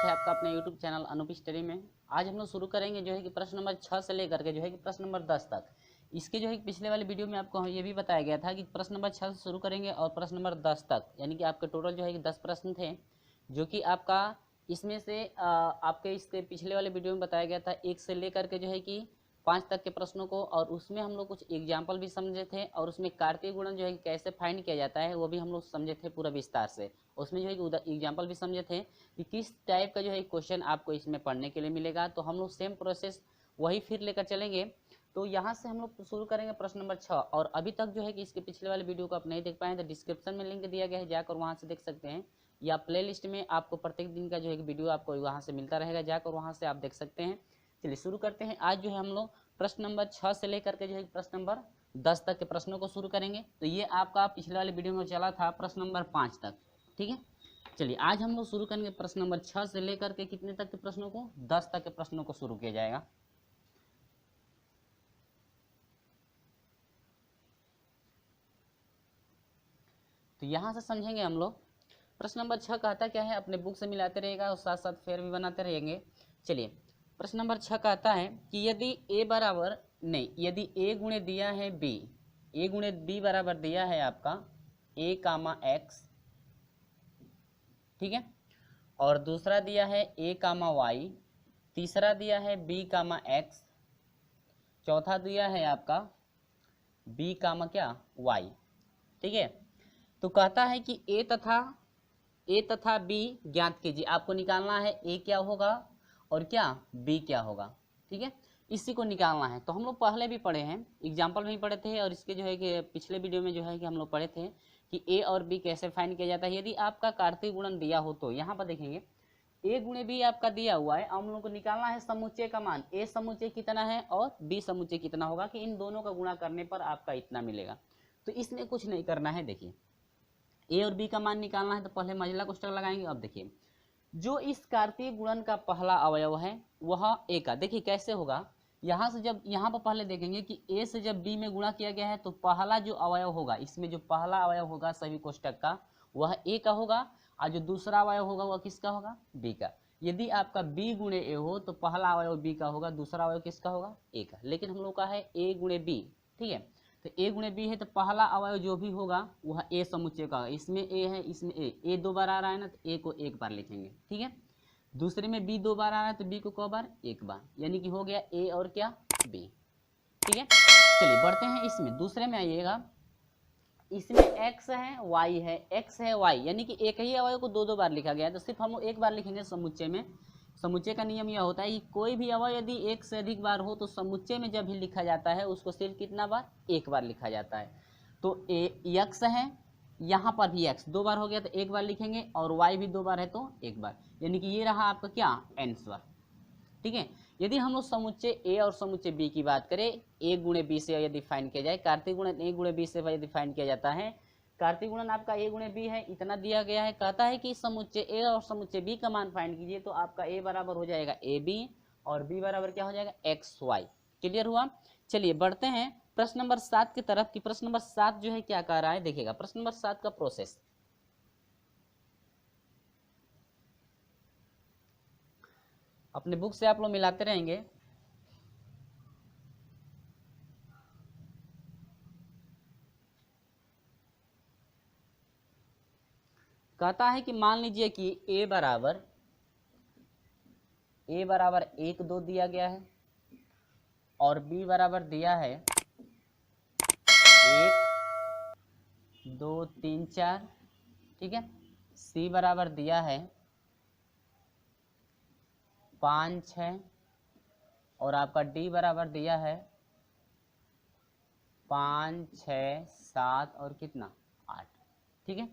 है आपका अपने YouTube चैनल अनूप स्टडी में। आज हम लोग शुरू करेंगे जो है कि प्रश्न नंबर 6 से लेकर के जो है कि प्रश्न नंबर 10 तक। इसके जो है पिछले वाले वीडियो में आपको ये भी बताया गया था कि प्रश्न नंबर 6 से शुरू करेंगे और प्रश्न नंबर 10 तक, यानी कि आपके टोटल जो है कि 10 प्रश्न थे, जो कि आपका इसमें से आपके इसके पिछले वाले वीडियो में बताया गया था 1 से लेकर के जो है कि 5 तक के प्रश्नों को, और उसमें हम लोग कुछ एग्जाम्पल भी समझे थे, और उसमें कार्तीय गुणन जो है कैसे फाइंड किया जाता है वो भी हम लोग समझे थे पूरा विस्तार से। उसमें जो है कि एग्जाम्पल भी समझे थे कि किस टाइप का जो है क्वेश्चन आपको इसमें पढ़ने के लिए मिलेगा। तो हम लोग सेम प्रोसेस वही फिर लेकर चलेंगे। तो यहाँ से हम लोग शुरू करेंगे प्रश्न नंबर 6। और अभी तक जो है कि इसके पिछले वाले वीडियो को आप नहीं देख पाए तो डिस्क्रिप्शन में लिंक दिया गया है, जाकर वहाँ से देख सकते हैं, या प्ले लिस्ट में आपको प्रत्येक दिन का जो है वीडियो आपको वहाँ से मिलता रहेगा, जाकर वहाँ से आप देख सकते हैं। चलिए शुरू करते हैं। आज जो है हम लोग प्रश्न नंबर 6 से लेकर के जो है प्रश्न नंबर 10 तक के प्रश्नों को शुरू करेंगे। तो ये आपका पिछले वाले वीडियो में चला था प्रश्न नंबर 5 तक, ठीक है। चलिए आज हम लोग शुरू करेंगे प्रश्न नंबर 6 से लेकर के कितने तक के प्रश्नों को, 10 तक के प्रश्नों को शुरू किया जाएगा। तो यहाँ से समझेंगे हम लोग। प्रश्न नंबर 6 कहता क्या है, अपने बुक से मिलाते रहेगा और साथ साथ फेयर भी बनाते रहेंगे। चलिए प्रश्न नंबर 6 कहता है कि यदि यदि ए गुणे दिया है बी, ए गुणे बी बराबर दिया है आपका ए कामा एक्स, ठीक है, और दूसरा दिया है ए कामा वाई, तीसरा दिया है बी कामा एक्स, चौथा दिया है आपका बी कामा क्या वाई, ठीक है। तो कहता है कि ए तथा बी ज्ञात कीजिए। आपको निकालना है ए क्या होगा और क्या बी क्या होगा, ठीक है, इसी को निकालना है। तो हम लोग पहले भी पढ़े हैं, एग्जाम्पल में पढ़े थे, और इसके जो है कि पिछले वीडियो में जो है कि हम लोग पढ़े थे कि ए और बी कैसे फाइंड किया जाता है। यदि आपका कार्तीय गुणन दिया हो तो यहाँ पर देखेंगे ए गुणे बी आपका दिया हुआ है, हम लोग को निकालना है समुच्चय का मान। ए समुच्चय कितना है और बी समुच्चय कितना होगा, कि इन दोनों का गुणा करने पर आपका इतना मिलेगा। तो इसमें कुछ नहीं करना है। देखिए ए और बी का मान निकालना है, तो पहले मझला कोष्ठक लगाएंगे। अब देखिए जो इस कार्तीय गुणन का पहला अवयव है वह ए का, देखिए कैसे होगा। यहाँ से जब यहाँ पर पहले देखेंगे कि ए से जब बी में गुणा किया गया है, तो पहला जो अवयव होगा, इसमें जो पहला अवयव होगा सभी कोष्ठक का वह ए का होगा, और जो दूसरा अवयव होगा वह किसका होगा, बी का। यदि आपका बी गुणे ए हो तो पहला अवयव बी का होगा, दूसरा अवयव किसका होगा, ए का। लेकिन हम लोग का है ए गुणे बी, ठीक है। तो ए गुणे बी है तो पहला अवयव जो भी होगा वह ए समुच्चय का होगा। इसमें ए है, इसमें ए 2 बार आ रहा है ना, तो ए को 1 बार लिखेंगे, ठीक है। दूसरे में बी 2 बार आ रहा है तो बी को क बार, 1 बार, यानी कि हो गया ए और क्या बी, ठीक है। चलिए बढ़ते हैं इसमें, दूसरे में आइएगा। इसमें x है y है, x है y, यानी कि एक ही अवयव को 2 बार लिखा गया है, तो सिर्फ हम लोग 1 बार लिखेंगे समुच्चय में। समुच्चय का नियम यह होता है कि कोई भी अवयव यदि 1 से अधिक बार हो तो समुच्चय में जब भी लिखा जाता है उसको सिर्फ कितना बार, 1 बार लिखा जाता है। तो x है, यहाँ पर भी x 2 बार हो गया तो 1 बार लिखेंगे, और y भी 2 बार है तो 1 बार, यानी कि ये रहा आपका क्या आंसर, ठीक है। यदि हम लोग समुच्चय ए और समुच्चय बी की बात करें, ए गुणे बी से यदि फाइंड किया जाए, कार्तीय गुणन ए गुणे बी से यदि फाइंड किया जाता है, कार्तीय गुणन आपका ए गुणे बी है, इतना दिया गया है। कहता है कि समुच्चय ए और समुच्चय बी का मान फाइंड कीजिए, तो आपका ए बराबर हो जाएगा ए बी और बी बराबर क्या हो जाएगा एक्स वाई। क्लियर हुआ। चलिए बढ़ते हैं प्रश्न नंबर 7 की तरफ। कि प्रश्न नंबर 7 जो है क्या कह रहा है, देखिएगा प्रश्न नंबर 7 का प्रोसेस। अपने बुक से आप लोग मिलाते रहेंगे। कहता है कि मान लीजिए कि a बराबर 1 2 दिया गया है, और b बराबर दिया है 1 2 3 4, ठीक है। c बराबर दिया है 5 6, और आपका d बराबर दिया है 5 6 7 और कितना 8, ठीक है।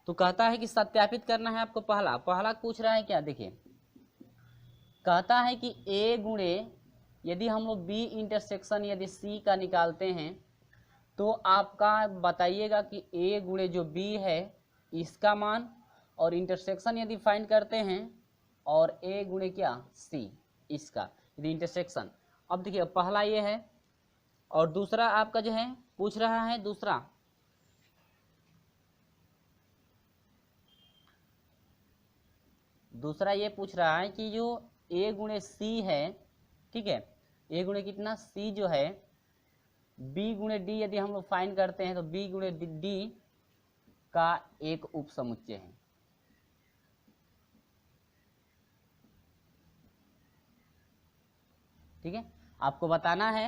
तो कहता है कि सत्यापित करना है आपको। पहला पूछ रहा है क्या, देखिए कहता है कि a गुणे, यदि हम लोग b इंटरसेक्शन यदि c का निकालते हैं, तो आपका बताइएगा कि a गुणे जो b है इसका मान, और इंटरसेक्शन यदि फाइंड करते हैं, और a गुणे क्या c इसका यदि इंटरसेक्शन। अब देखिए पहला ये है, और दूसरा आपका जो है पूछ रहा है दूसरा दूसरा ये पूछ रहा है कि जो a गुणे सी है, ठीक है, a गुणे कितना c जो है b गुणे d यदि हम लोग फाइंड करते हैं तो b गुणे d का एक उपसमुच्चय है। ठीक है, आपको बताना है।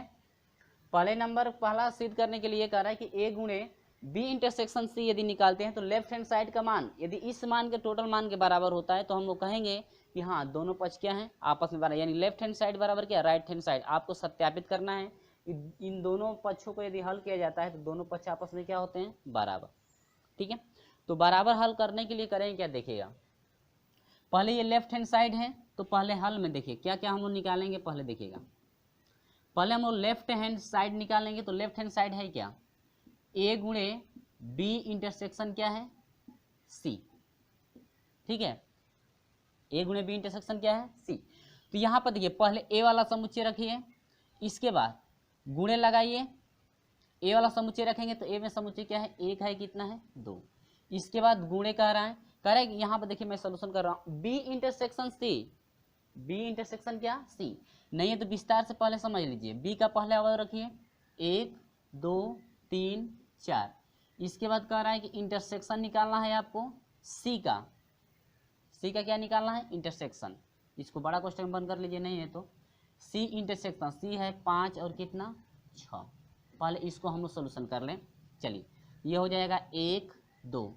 पहले नंबर पहला सिद्ध करने के लिए कह रहा है कि a गुणे b इंटरसेक्शन c यदि निकालते हैं तो लेफ्ट हैंड साइड का मान यदि इस मान के टोटल मान के बराबर होता है तो हम लोग कहेंगे कि हाँ दोनों पक्ष क्या हैं आपस में बराबर, यानी लेफ्ट हैंड साइड बराबर क्या राइट हैंड साइड। आपको सत्यापित करना है इन दोनों पक्षों को यदि हल किया जाता है तो दोनों पक्ष आपस में क्या होते हैं बराबर। ठीक है, तो बराबर हल करने के लिए करेंगे क्या, देखिएगा पहले ये लेफ्ट हैंड साइड है तो पहले हल में देखिए क्या क्या हम लोग निकालेंगे। पहले देखिएगा, पहले हम लोग लेफ्ट हैंड साइड निकालेंगे तो लेफ्ट हैंड साइड है क्या a गुणे b इंटरसेक्शन क्या है c। ठीक है, a गुणे b इंटरसेक्शन क्या है c। तो यहाँ पर देखिए पहले a वाला समुच्चय रखिए, इसके बाद गुणे लगाइए, a वाला समुच्चय रखेंगे तो a में समुच्चय क्या है एक है, कितना है 2। इसके बाद गुणे कह रहा है यहाँ पर देखिए मैं सॉल्यूशन कर रहा हूँ b intersection c, b intersection क्या c नहीं है तो विस्तार से पहले समझ लीजिए। b का पहले अवयव रखिए 1 2 3 4। इसके बाद कह रहा है कि इंटरसेक्शन निकालना है आपको c का क्या निकालना है इंटरसेक्शन। इसको बड़ा क्वेश्चन बंद कर लीजिए, नहीं है तो c इंटरसेक्शन c है 5 और कितना 6। पहले इसको हम लोग सोल्यूशन कर लें। चलिए ये हो जाएगा 1 2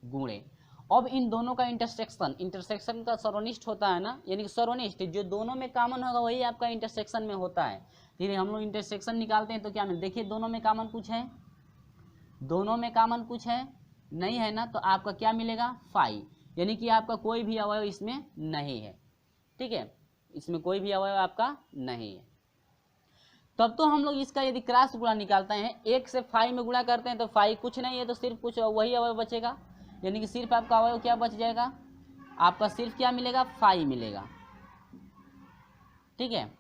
गुणे, अब इन दोनों का इंटरसेक्शन का सर्वनिष्ठ होता है ना, यानी कि सर्वनिष्ठ जो दोनों में कॉमन होगा वही आपका इंटरसेक्शन में होता है। ठीक है, हम लोग इंटरसेक्शन निकालते हैं तो क्या मिले, देखिए दोनों में कॉमन कुछ है, दोनों में कॉमन कुछ है नहीं है ना, तो आपका क्या मिलेगा फाई, यानी कि आपका कोई भी अवयव इसमें नहीं है। ठीक है, इसमें कोई भी अवयव आपका नहीं है। तब तो हम लोग इसका यदि क्रॉस गुणा निकालते हैं 1 से फाई में गुणा करते हैं तो फाई कुछ नहीं है तो सिर्फ कुछ वही अवयव बचेगा, यानी कि सिर्फ आपका अवयव क्या बच जाएगा, आपका सिर्फ क्या मिलेगा फाई मिलेगा। ठीक है,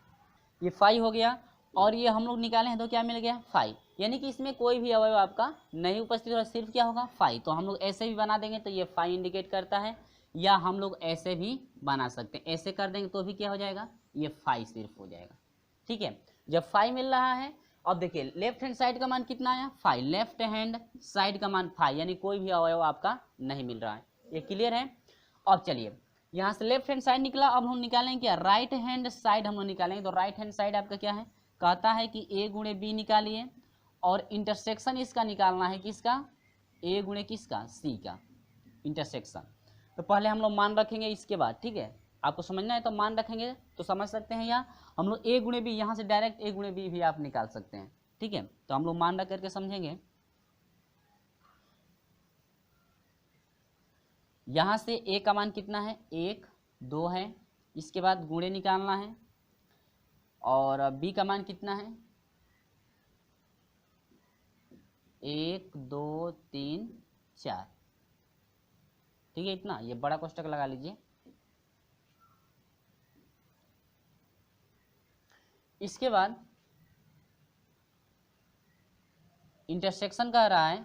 ये फाई हो गया और ये हम लोग निकाले हैं तो क्या मिल गया फाई, यानी कि इसमें कोई भी अवयव आपका नहीं उपस्थित हो, सिर्फ क्या होगा फाई। तो हम लोग ऐसे भी बना देंगे तो ये फाई इंडिकेट करता है, या हम लोग ऐसे भी बना सकते हैं, ऐसे कर देंगे तो भी क्या हो जाएगा ये फाई सिर्फ हो जाएगा। ठीक है, जब फाई मिल रहा है, अब देखिए लेफ्ट हैंड साइड का मान कितना आया फाई, लेफ्ट हैंड साइड का मान फाई, यानी कोई भी अवयव आपका नहीं मिल रहा है। ये क्लियर है। अब चलिए यहाँ से लेफ्ट हैंड साइड निकला, अब हम निकालेंगे क्या राइट हैंड साइड हम लोग निकालेंगे। तो राइट हैंड साइड आपका क्या है, कहता है कि a गुणे b निकालिए और इंटरसेक्शन इसका निकालना है किसका, a गुणे किसका c का इंटरसेक्शन। तो पहले हम लोग मान रखेंगे, इसके बाद ठीक है आपको समझना है तो मान रखेंगे तो समझ सकते हैं, या हम लोग a गुणे b यहाँ से डायरेक्ट a गुणे b भी आप निकाल सकते हैं। ठीक है, तो हम लोग मान रख करके समझेंगे। यहाँ से a का मान कितना है 1 2 है, इसके बाद गुणे निकालना है, और b का मान कितना है 1 2 3 4। ठीक है, इतना ये बड़ा कोष्टक लगा लीजिए। इसके बाद इंटरसेक्शन कह रहा है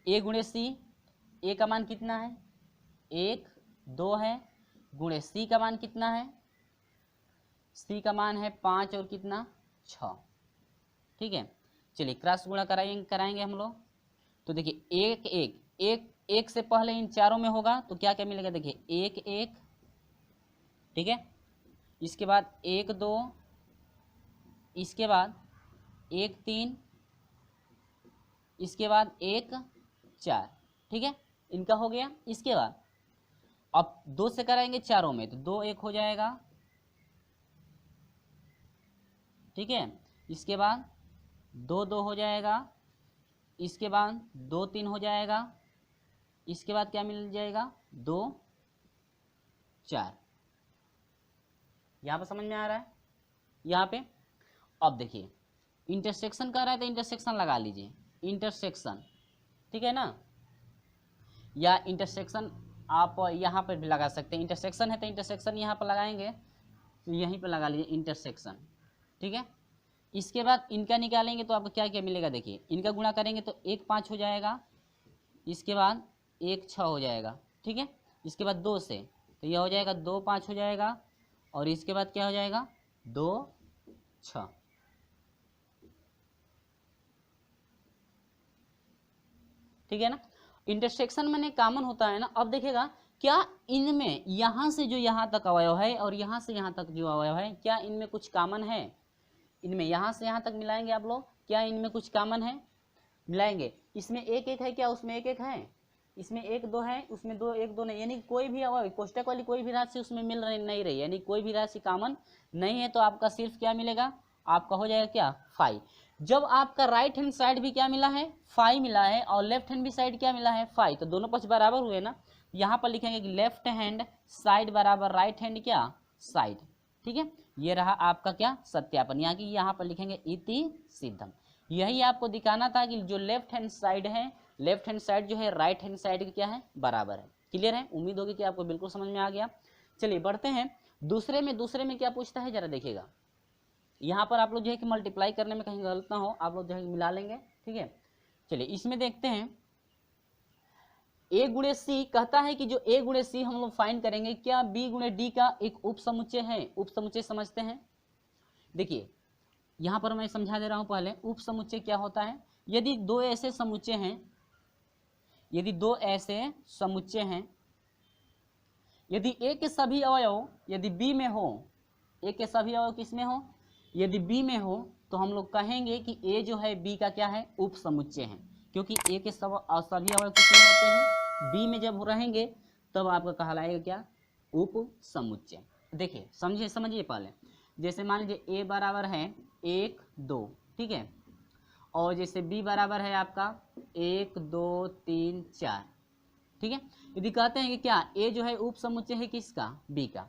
a गुणे c, a का मान कितना है 1 2 है, गुणे c का मान कितना है, c का मान है 5 और कितना 6। ठीक है, चलिए क्रॉस गुणा कराएंगे हम लोग। तो देखिए 1 1 1 1 से पहले इन चारों में होगा तो क्या क्या मिलेगा, देखिए 1 1, ठीक है, इसके बाद 1 2, इसके बाद 1 3, इसके बाद 1 4। ठीक है, इनका हो गया। इसके बाद अब 2 से कराएंगे चारों में तो 2 1 हो जाएगा। ठीक है, इसके बाद 2 2 हो जाएगा, इसके बाद 2 3 हो जाएगा, इसके बाद क्या मिल जाएगा 2 4। यहाँ पर समझ में आ रहा है यहाँ पे। अब देखिए इंटरसेक्शन कर रहा है तो इंटरसेक्शन लगा लीजिए, इंटरसेक्शन ठीक है ना, या इंटरसेक्शन आप यहाँ पर भी लगा सकते हैं। इंटरसेक्शन है तो इंटरसेक्शन यहाँ पर लगाएंगे तो यहीं पर लगा लीजिए इंटरसेक्शन। ठीक है, इसके बाद इनका निकालेंगे तो आपको क्या क्या मिलेगा, देखिए इनका गुणा करेंगे तो 1 5 हो जाएगा, इसके बाद 1 6 हो जाएगा, ठीक है। इसके बाद 2 से तो यह हो जाएगा 2 5 हो जाएगा, और इसके बाद क्या हो जाएगा 2 6, ठीक है ना। इंटरसेक्शन में कॉमन होता है ना। अब देखिएगा क्या इनमें यहाँ से जो यहाँ तक अवयव है और यहाँ से यहाँ तक जो अवयव है, क्या इनमें कुछ कॉमन है? इनमें यहाँ से यहाँ तक मिलाएंगे आप लोग, क्या इनमें कुछ कॉमन है? मिलाएंगे। इसमें 1 1 है क्या, उसमें 1 1 है, इसमें 1 2 है, उसमें 2 1 2 नहीं, यानी कोई भी अवयव कोष्टक वाली कोई भी राशि उसमें मिल रही नहीं रही, यानी कोई भी राशि कॉमन नहीं है। तो आपका सिर्फ क्या मिलेगा, आपका हो जाएगा क्या 5। जब आपका राइट हैंड साइड भी क्या मिला है 5 मिला है, और लेफ्ट हैंड भी साइड क्या मिला है 5, तो दोनों पक्ष बराबर हुए ना। यहाँ पर लिखेंगे कि लेफ्ट हैंड साइड बराबर राइट हैंड क्या साइड, ठीक है। ये रहा आपका क्या सत्यापन, यहाँ की यहाँ पर लिखेंगे इति सिद्धम। यही आपको दिखाना था कि जो लेफ्ट हैंड साइड है, लेफ्ट हैंड साइड जो है राइट हैंड साइड की क्या है बराबर है। क्लियर है, उम्मीद होगी कि आपको बिल्कुल समझ में आ गया। चलिए बढ़ते हैं दूसरे में क्या पूछता है जरा देखिएगा। यहाँ पर आप लोग जो है कि मल्टीप्लाई करने में कहीं गलत ना हो, आप लोग जो है मिला लेंगे, ठीक है। चलिए इसमें देखते हैं a गुणे सी, कहता है कि जो a गुणे सी हम लोग फाइंड करेंगे, क्या b गुणे d का एक उप समुच्चय है। उप समुच्चय समझते हैं, देखिए यहाँ पर मैं समझा दे रहा हूं पहले। उप समुच्चय क्या होता है, यदि दो ऐसे समुच्चय हैं, यदि दो ऐसे समुच्चय हैं, यदि a के सभी अवयव यदि b में हो, a के सभी अवयव किसमें हो, यदि b में हो, तो हम लोग कहेंगे कि a जो है b का क्या है उप समुच्चय है, क्योंकि a के सभी अवयव किसमें होते हैं b में जब रहेंगे तब आपका कहलाएगा क्या उप समुच्चय। देखिए समझिए पहले, जैसे मान लीजिए a बराबर है 1 2, ठीक है, और जैसे b बराबर है आपका 1 2 3 4, ठीक है। यदि कहते हैं कि क्या a जो है उप समुच्चय है किसका b का,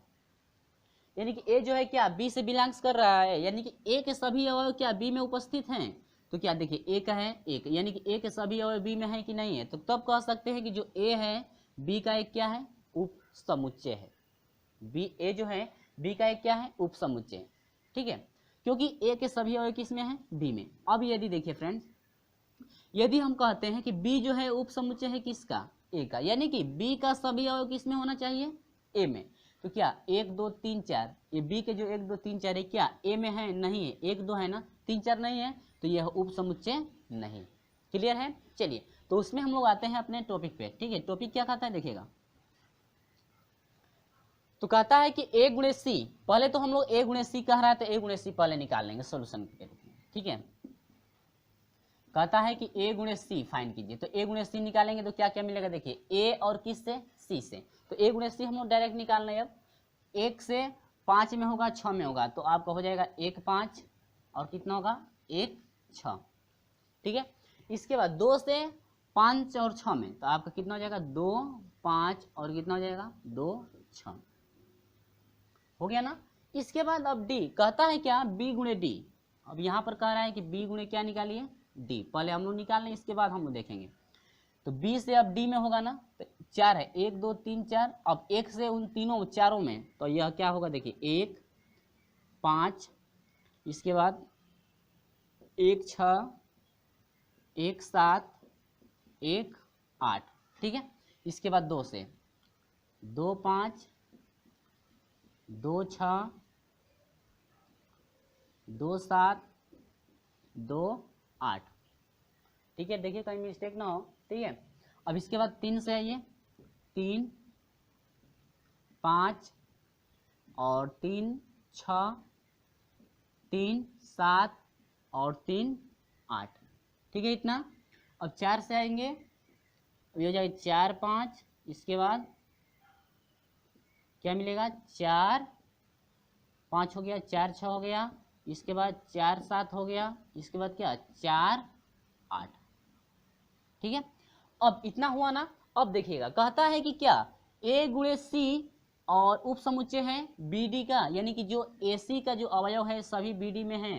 यानी कि a जो है क्या b से बिलोंग्स कर रहा है, यानी कि a के सभी अवयव क्या b में उपस्थित हैं, तो क्या देखिए a का है 1, यानी कि a के सभी अवयव b में है कि नहीं है, तो तब कह सकते हैं कि जो a है b का एक क्या है उप समुच्चय है। a जो है b का एक क्या है उप समुच्चय, ठीक है, क्योंकि a के सभी अवयव किसमें है b में। अब यदि देखिए फ्रेंड्स, यदि हम कहते हैं कि b जो है उप समुच्चय है किसका a का, यानी कि b का सभी अवयव किसमें होना चाहिए a में, तो क्या 1 2 3 4, ये b के जो 1 2 3 4 है क्या a में है, नहीं है, 1 2 है ना, 3 4 नहीं है, तो यह उप समुच्चय नहीं। क्लियर है। चलिए तो उसमें हम लोग आते हैं अपने टॉपिक पे, ठीक है। टॉपिक क्या कहता है देखिएगा, तो कहता है कि a गुणे सी, पहले तो हम लोग a गुणे सी कह रहा है तो a गुणे सी पहले निकाल लेंगे सोल्यूशन के, ठीक है। कहता है कि a गुणे सी फाइंड कीजिए, तो a गुणे सी निकालेंगे तो क्या क्या मिलेगा, देखिए a और किस से c से, तो a गुणे सी हम लोग डायरेक्ट निकाल रहे हैं। अब 1 से 5 में होगा 6 में होगा, तो आपका हो जाएगा 1 5 और कितना होगा 1 6, ठीक है। इसके बाद 2 से 5 और 6 में, तो आपका कितना हो जाएगा 2 5 और कितना हो जाएगा 2 6, हो गया ना। इसके बाद अब d कहता है क्या b गुणे d, अब यहाँ पर कह रहा है कि b गुणे क्या निकालिए d, पहले हम लोग निकाल लें इसके बाद हम लोग देखेंगे। तो b से अब d में होगा ना, तो 4 है 1 2 3 4, अब 1 से उन तीनों चारों में, तो यह क्या होगा देखिए 1 5, इसके बाद 1 6 1 7 1 8, ठीक है। इसके बाद 2 से 2 5 2 6 2 7 2 8, ठीक है। देखिए कहीं मिस्टेक ना हो, ठीक है। अब इसके बाद 3 से आइए, 3 5 और 3 6 3 7 और 3 8, ठीक है इतना। अब 4 से आएंगे, अब ये हो जाएगा 4 5, इसके बाद क्या मिलेगा 4 5 हो गया, 4 6 हो गया, इसके बाद 4 7 हो गया, इसके बाद क्या 4 8, ठीक है। अब इतना हुआ ना। अब देखिएगा कहता है कि क्या a गुणे सी और उप समुच्चय है bd का, यानी कि जो ac का जो अवयव है सभी bd में है,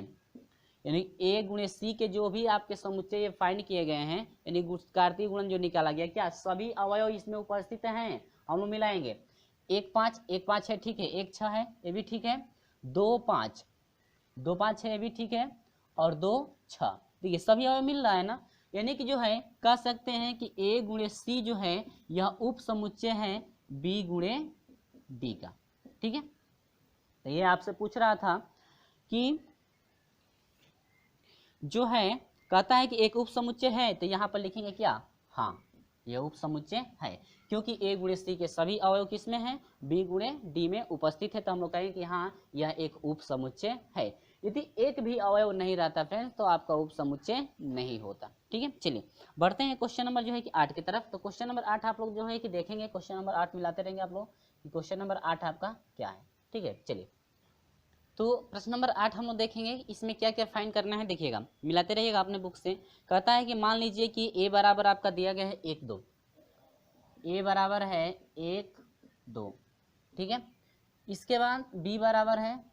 यानी a गुणे सी के जो भी आपके समुच्चय फाइंड किए गए हैं, यानी कार्तीय गुणन जो निकाला गया, क्या सभी अवयव इसमें उपस्थित हैं। हम लोग मिलाएंगे 1 5 है, ठीक है, 1 6 है, ये भी ठीक है, 2 5 है, ये भी ठीक है, और 2 6। देखिए सभी अवयव मिल रहा है ना, यानी कि जो है कह सकते हैं कि A गुणे C जो है यह उप समुच्चय है B गुणे D का। ठीक है, तो ये आपसे पूछ रहा था कि जो है कहता है कि एक उप समुच्चय है, तो यहाँ पर लिखेंगे क्या, हाँ यह उप समुच्चय है, क्योंकि A गुणे C के सभी अवयव किसमें हैं, B गुणे D में उपस्थित है, तो हम लोग कहेंगे कि हाँ यह एक उप समुच्चय है। यदि एक भी अवयव नहीं रहता फ्रेंड्स तो आपका उप समुच्चय नहीं होता। ठीक है, चलिए बढ़ते हैं क्वेश्चन नंबर जो है कि 8 की तरफ। तो क्वेश्चन नंबर 8 आप लोग जो है कि देखेंगे, क्वेश्चन नंबर 8 मिलाते रहेंगे आप लोग कि क्वेश्चन नंबर 8 आपका क्या है। ठीक है, चलिए तो प्रश्न नंबर 8 हम लोग देखेंगे इसमें क्या क्या फाइंड करना है, देखिएगा मिलाते रहिएगा अपने बुक से। कहता है कि मान लीजिए कि A बराबर आपका दिया गया है 1 2, A बराबर है 1 2, ठीक है। इसके बाद B बराबर है,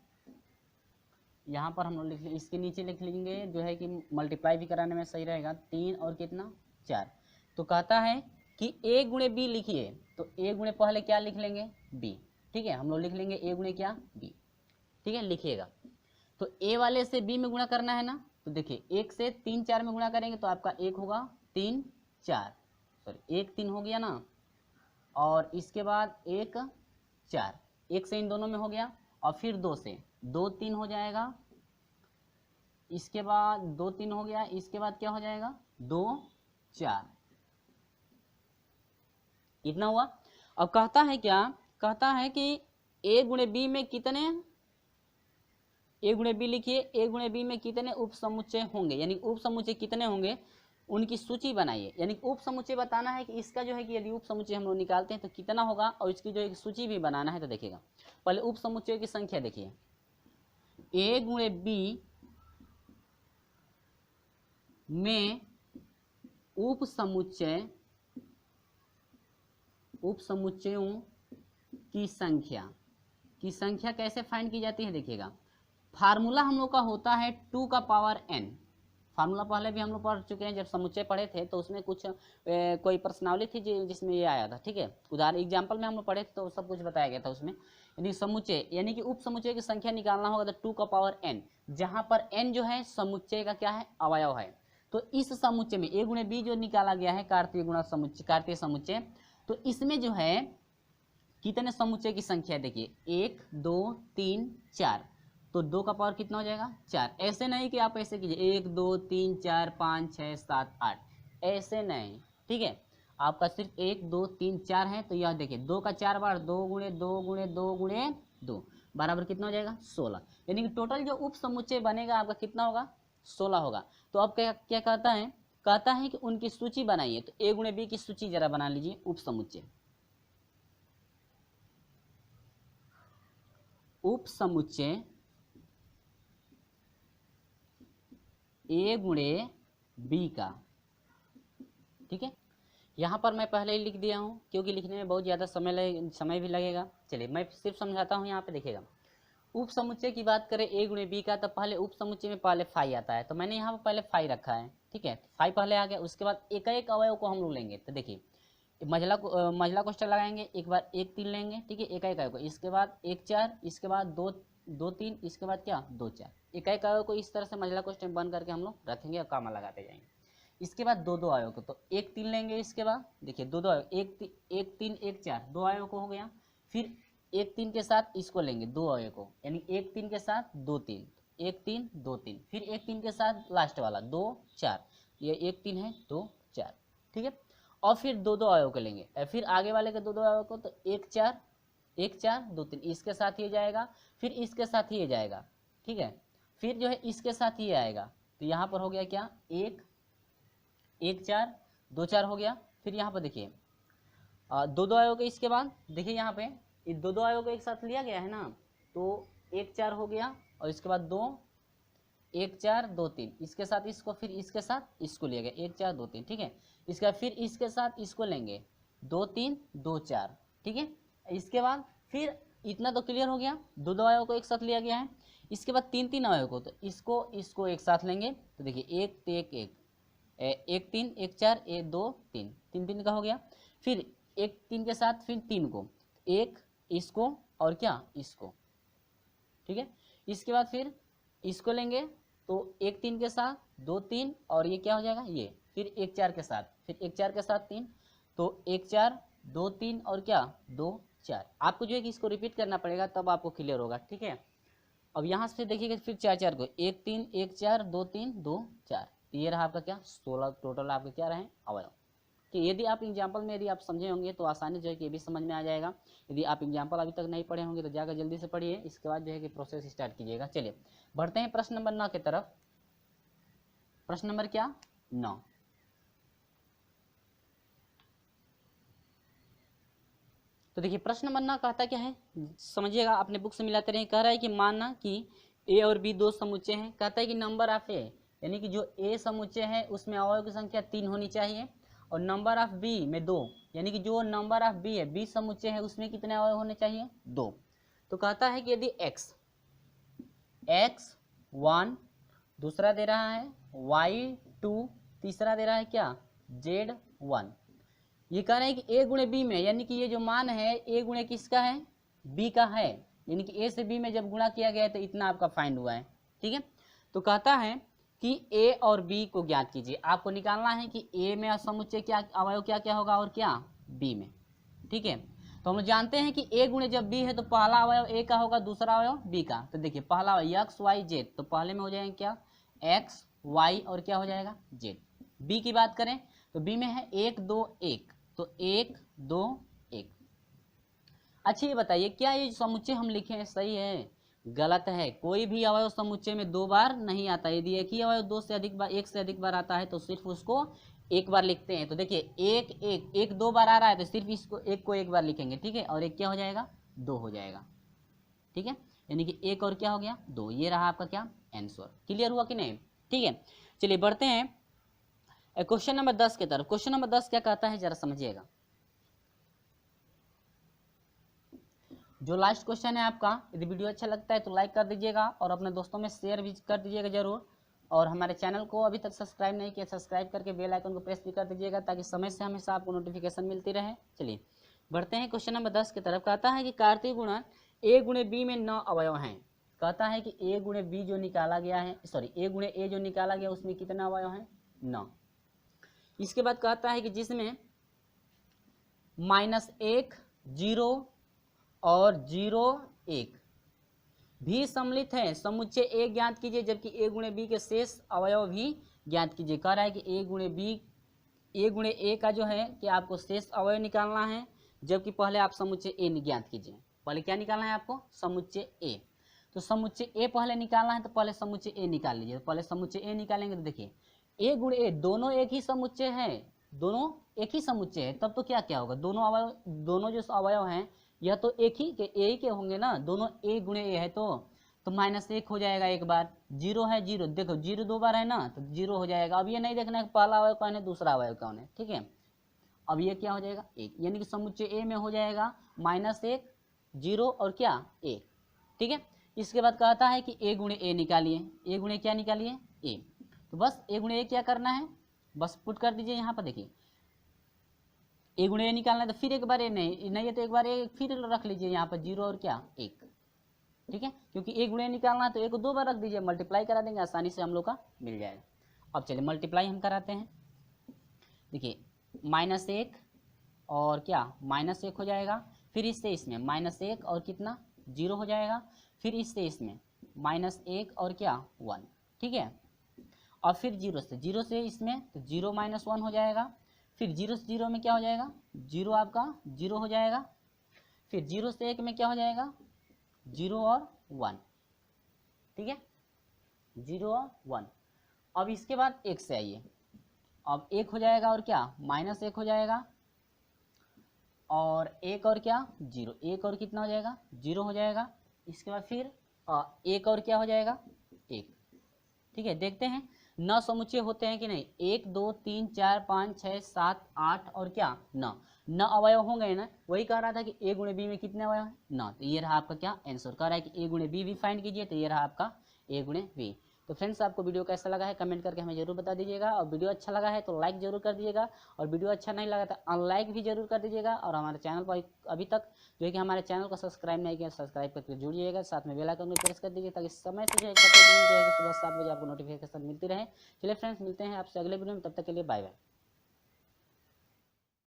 यहाँ पर हम लोग लिख इसके नीचे लिख लेंगे जो है कि मल्टीप्लाई भी कराने में सही रहेगा, 3 और कितना 4। तो कहता है कि A गुणे B लिखिए, तो A गुणे पहले क्या लिख लेंगे B। ठीक है, हम लोग लिख लेंगे A गुणे क्या B। ठीक है, लिखिएगा। तो A वाले से B में गुणा करना है ना, तो देखिए 1 से 3 4 में गुणा करेंगे तो आपका 1 होगा 3 4, सॉरी 1 3 हो गया ना, और इसके बाद 1 4, 1 से इन दोनों में हो गया, और फिर 2 से 2 3 हो जाएगा, इसके बाद 2 3 हो गया, इसके बाद क्या हो जाएगा 2 4, इतना हुआ। अब कहता है क्या, कहता है कि A गुणे B में कितने, A गुणे B लिखिए, A गुणे B में कितने उप समुच्चय होंगे, यानी उप समुच्चय कितने होंगे उनकी सूची बनाइए। यानी उप समुच्चय बताना है कि इसका जो है कि यदि उप समुच्चय हम लोग निकालते हैं तो कितना होगा, और इसकी जो एक सूची भी बनाना है। तो देखिएगा पहले उप समुच्चय की संख्या देखिए, A गुणे B में उप समुच्चयों की संख्या कैसे फाइंड की जाती है, देखिएगा फार्मूला हम लोग का होता है 2 का पावर n। फार्मूला पहले भी हम लोग पढ़ चुके हैं, जब समुच्चय पढ़े थे तो उसमें कुछ कोई प्रश्नावली थी जिसमें ये आया था। ठीक है, उदाहरण एग्जाम्पल में हम लोग पढ़े थे तो सब कुछ बताया गया था उसमें। यानी समुच्चय यानी कि उप समुच्चय की संख्या निकालना होगा तो 2 का पावर n, जहां पर n जो है समुच्चय का क्या है, अवयव है। तो इस समुच्चय में A गुणे B जो निकाला गया है कार्तीय गुणा समुच्चय, कार्तीय समुच्चय, तो इसमें जो है कितने समुच्चय की संख्या देखिए 1 2 3 4, तो 2 का पावर कितना हो जाएगा 4। ऐसे नहीं कि आप ऐसे कीजिए 1 2 3 4 5 6 7 8, ऐसे नहीं। ठीक है, आपका सिर्फ 1 2 3 4 है, तो यह देखिए 2 का 4 बार 2 गुणे 2 गुणे 2 गुणे 2 बराबर कितना हो जाएगा 16। यानी कि टोटल जो उप समुच्चय बनेगा आपका कितना होगा 16 होगा। तो अब क्या क्या कहता है, कहता है कि उनकी सूची बनाइए। तो A गुणे B की सूची जरा बना लीजिए, उप समुच्चय A गुणे B का। ठीक है, यहाँ पर मैं पहले ही लिख दिया हूँ क्योंकि लिखने में बहुत ज़्यादा समय भी लगेगा। चलिए मैं सिर्फ समझाता हूँ। यहाँ पे देखिएगा उप समुच्चय की बात करें A गुणे B का, तो पहले उप समुच्चय में पहले फाई आता है, तो मैंने यहाँ पर पहले फाई रखा है। ठीक है, फाई पहले आ गया, उसके बाद एक एक अवयव को हम लोग लेंगे। तो देखिए मझला कोष्ठक लगाएंगे, एक बार 1 3 लेंगे। ठीक है, एक अवयव को, इसके बाद 1 4, इसके बाद 2 2 3, इसके बाद क्या 2 4, एक अवयव को इस तरह से मझला कोष्ठक बन करके हम लोग रखेंगे और कामा लगाते जाएंगे। इसके बाद 2 2 अवयव को, तो 1 3 लेंगे, इसके बाद देखिए 2 2 अवयव, 1 3 1 4, 2 अवयव को हो गया। फिर 1 3 के साथ इसको लेंगे 2 अवयव को, यानी 1 3 के साथ 2 3, 1 3 2 3, फिर 1 3 के साथ लास्ट वाला 2 4, ये 1 3 है 2 4। ठीक है, और फिर 2 2 अवयव को लेंगे, फिर आगे वाले के 2 2 अवयव को, तो 1 4 1 4 2 3, इसके साथ ये जाएगा, फिर इसके साथ ही ये जाएगा। ठीक है, फिर जो है इसके साथ ही आएगा, तो यहाँ पर हो गया क्या 1 1 4 2 4 हो गया। फिर यहाँ पर देखिए 2 2 अवयव के, इसके बाद देखिए यहाँ पे 2 2 अवयव को एक साथ लिया गया है ना, तो 1 4 हो गया, और इसके बाद 2 1 4 2 3, इसके साथ इसको, फिर इसके साथ इसको लिया गया 1 4 2 3। ठीक है, इसका फिर इसके साथ इसको लेंगे 2 3 2 4। ठीक है, इसके बाद फिर इतना तो क्लियर हो गया, 2 2 अवयव को एक साथ लिया गया है। इसके बाद 3 3 अवयव को, तो इसको एक साथ लेंगे, तो देखिए 1 1 1 3 1 4 1 2 3, 3 3 का हो गया। फिर 1 3 के साथ फिर 3 को, एक इसको और क्या इसको। ठीक है, इसके बाद फिर इसको लेंगे, तो 1 3 के साथ 2 3 और ये क्या हो जाएगा ये, फिर 1 4 के साथ, फिर 1 4 के साथ 3, तो 1 4 2 3 और क्या 2 4। आपको जो है कि इसको रिपीट करना पड़ेगा तब आपको क्लियर होगा, ठीक है। अब यहाँ से देखिएगा फिर 4 4 को 1 3 1 4 2 3 2 4, ये रहा आपका क्या 16 टोटल आपके क्या रहे अवयव। कि यदि आप एग्जाम्पल में यदि आप समझे होंगे तो आसानी जो है कि ये भी समझ में आ जाएगा। यदि आप एग्जाम्पल अभी तक नहीं पढ़े होंगे तो जाकर जल्दी से पढ़िए, इसके बाद जो है कि प्रोसेस स्टार्ट कीजिएगा। चलिए बढ़ते हैं प्रश्न नंबर 9 की तरफ। प्रश्न नंबर क्या 9। तो देखिए प्रश्न नंबर 9 कहता क्या है, समझिएगा, अपने बुक से मिलाते रहिए। कह रहा है कि मानना कि ए और बी दो समुच्चय हैं। कहता है कि नंबर ऑफ ए, यानी कि जो ए समुच्चय है उसमें अवयव की संख्या 3 होनी चाहिए, और नंबर ऑफ बी में 2, यानी कि जो नंबर ऑफ बी है बी समुच्चय है उसमें कितने अवयव होने चाहिए 2। तो कहता है कि यदि x 1 दूसरा दे रहा है, y 2 तीसरा दे रहा है क्या z 1। ये कह रहे हैं कि a गुणे बी में, यानी कि ये जो मान है a गुणे किसका है b का है, यानी कि a से b में जब गुणा किया गया है तो इतना आपका फाइंड हुआ है, ठीक है। तो कहता है कि a और b को ज्ञात कीजिए। आपको निकालना है कि a में समुच्चय क्या अवयव क्या क्या होगा और क्या b में, ठीक है। तो हम जानते हैं कि a गुणे जब b है तो पहला अवयव a का होगा, दूसरा अवयव b का। तो देखिए पहला अवयव x y z, तो पहले में हो जाएगा क्या x y और क्या हो जाएगा z। b की बात करें तो b में है 1 2 1, तो 1 2 1। अच्छा ये बताइए क्या ये समुच्चय हम लिखे हैं सही है गलत है। कोई भी अवयव समुच्चय में 2 बार नहीं आता। यदि एक ही अवयव 2 से अधिक बार 1 से अधिक बार आता है तो सिर्फ उसको एक बार लिखते हैं। तो देखिए एक एक एक 2 बार आ रहा है तो सिर्फ इसको एक को एक बार लिखेंगे, ठीक है, और एक क्या हो जाएगा 2 हो जाएगा, ठीक है। यानी कि एक और क्या हो गया 2। ये रहा आपका क्या आंसर। क्लियर हुआ कि नहीं, ठीक है। चलिए बढ़ते हैं क्वेश्चन नंबर 10 की तरफ। क्वेश्चन नंबर 10 क्या कहता है जरा समझिएगा। जो लास्ट क्वेश्चन है आपका, यदि वीडियो अच्छा लगता है तो लाइक कर दीजिएगा और अपने दोस्तों में शेयर भी कर दीजिएगा जरूर। और हमारे चैनल को अभी तक सब्सक्राइब नहीं किया, सब्सक्राइब करके बेल आइकन को प्रेस भी कर दीजिएगा ताकि समय से हमेशा आपको नोटिफिकेशन मिलती रहे। चलिए बढ़ते हैं क्वेश्चन नंबर 10 की तरफ। कहता है कि कार्तीय गुणन ए गुणे बी में 9 अवयव हैं। कहता है कि ए गुणे बी जो निकाला गया है, सॉरी ए गुणे ए जो निकाला गया उसमें कितना अवयव है 9। इसके बाद कहता है कि जिसमें -1 0 और 0 1 भी सम्मिलित है, समुच्चय ए ज्ञात कीजिए, जबकि ए गुणे बी के शेष अवयव भी ज्ञात कीजिए। कह रहा है कि ए गुणे ए का जो है कि आपको शेष अवयव निकालना है, जबकि पहले आप समुच्चय ए ज्ञात कीजिए। पहले क्या निकालना है आपको समुच्चय ए। तो समुच्चय ए पहले निकालना है तो पहले समुच्चय ए निकाल लीजिए। पहले समुच्चय ए निकालेंगे तो देखिए ए गुणे ए दोनों एक ही समुच्चय है, दोनों एक ही समुच्चय है, तब तो क्या क्या होगा दोनों जो अवयव हैं यह तो एक ही के ए ही के होंगे ना, दोनों ए गुणे ए है तो -1 हो जाएगा एक बार। 0 है 0, देखो 0 2 बार है ना तो 0 हो जाएगा। अब ये नहीं देखना है पहला अवयव कौन है दूसरा अवयव कौन है, ठीक है। अब ये क्या हो जाएगा 1, यानी कि समुच्चय ए में हो जाएगा -1 0 और क्या 1, ठीक है। इसके बाद कहता है कि ए गुणे ए निकालिए। ए गुणे क्या निकालिए ए, तो बस ए गुणे ए क्या करना है बस पुट कर दीजिए यहाँ पर। देखिए ए गुणे ए निकालना है तो फिर एक बार ए नहीं है तो एक बार ए फिर रख लीजिए यहाँ पर 0 और क्या 1, ठीक है। क्योंकि ए गुणे निकालना है तो ए को 2 बार रख दीजिए, मल्टीप्लाई करा देंगे आसानी से हम लोग का मिल जाएगा। अब चलिए मल्टीप्लाई हम कराते हैं। देखिए -1 और क्या -1 हो जाएगा, फिर इससे इसमें -1 और कितना 0 हो जाएगा, फिर इससे इसमें -1 और क्या 1, ठीक है। और फिर 0 से इसमें तो 0 -1 हो जाएगा, फिर 0 से 0 में क्या हो जाएगा 0 आपका 0 हो जाएगा, फिर 0 से 1 में क्या हो जाएगा 0 और 1, ठीक है 0 और 1। अब इसके बाद 1 से आइए, अब 1 हो जाएगा और क्या -1 हो जाएगा और 1 और क्या 0, 1 और कितना हो जाएगा 0 हो जाएगा। इसके बाद फिर 1 और क्या हो जाएगा 1, ठीक है। देखते हैं 9 समुच्चय होते हैं कि नहीं, 1 2 3 4 5 6 7 8 और क्या 9 अवयव होंगे ना। वही कह रहा था कि ए गुणे बी में कितने अवयव हैं 9, तो ये रहा आपका क्या आंसर। कह रहा है कि ए गुणे बी भी फाइंड कीजिए, तो ये रहा आपका ए गुणे बी। तो फ्रेंड्स आपको वीडियो कैसा लगा है कमेंट करके हमें जरूर बता दीजिएगा, और वीडियो अच्छा लगा है तो लाइक जरूर कर दीजिएगा, और वीडियो अच्छा नहीं लगा तो अनलाइक भी जरूर कर दीजिएगा। और हमारे चैनल पर अभी तक जो है कि हमारे चैनल को सब्सक्राइब नहीं किया, सब्सक्राइब करके जुड़िएगा, साथ में बेल आइकन को प्रेस कर दीजिए ताकि समय से जो है प्रत्येक दिन जो है कि सुबह 7 बजे आपको नोटिफिकेशन मिलती रहे। चलिए फ्रेंड्स, मिलते हैं आपसे अगले वीडियो में, तब तक के लिए बाय बाय।